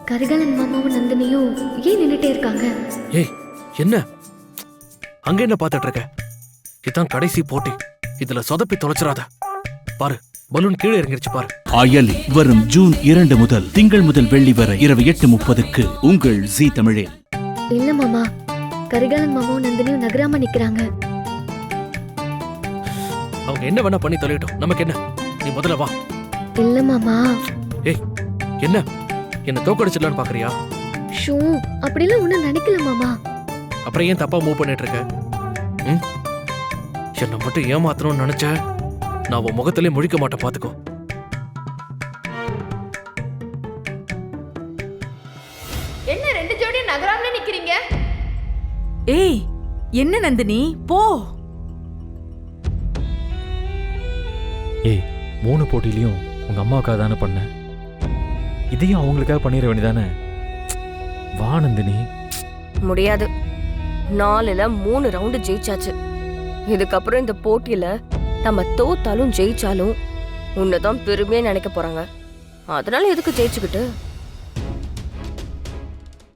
கரிகாலன் மாமாவும் நந்தினியும் ஏன் நின்னுட்டே இருக்காங்க? ஏய் என்ன அங்க என்ன பார்த்துட்டு இருக்க? இதான் கடைசி போட்டி, இதுல சொதப்பி தொலைச்சிடாத. பாரு, பலூன் கீழே இறங்கிருச்சு பாரு. அயலி வரும் ஜூன் 2 முதல் திங்கள் முதல் வெள்ளி வரை இரவு 8:30க்கு உங்கள் ஜீ தமிழில். இல்ல மாமா, கரிகாலன் மாமாவும் நந்தினியும் நகராம நிக்கிறாங்க. அவங்க என்ன வேணா பண்ணி தொலையட்டும், நமக்கு என்ன? நீ முதல்ல வா. இல்ல மாமா. ஏய் என்ன என்ன தோக்கடிச்சிடலான்னு பாக்குறியா? ஷூ, அப்படிலாம் ஒண்ணும் நினைக்கல மாமா. அப்புறம் ஏன் தப்பா மூவ் பண்ணிட்டு இருக்க? என்ன மட்டும் ஏமாத்தணும்னு நினைச்ச, நான் உன் முகத்திலே முழிக்க மாட்டேன், பாத்துக்கோ. என்ன 2 ஜோடி நகராமல நிக்கிறீங்க? ஏய் என்ன நந்தினி, போ. ஏய் 3 போட்டிலையும் உங்க அம்மாவுக்காக தானே பண்ண, இதையும் அவங்களுக்காக பண்ணிட வேண்டியதானே? வா நந்தினி. முடியாது. 4ல 3 ரவுண்டு ஜெயிச்சாச்சு. இதுக்கப்புறம் இந்த போட்டியில நம்ம தோத்தாலும் ஜெயிச்சாலும் உன்னதான் பெருமையா நினைக்க போறாங்க. அதனால எதுக்கு ஜெயிச்சுக்கிட்டு?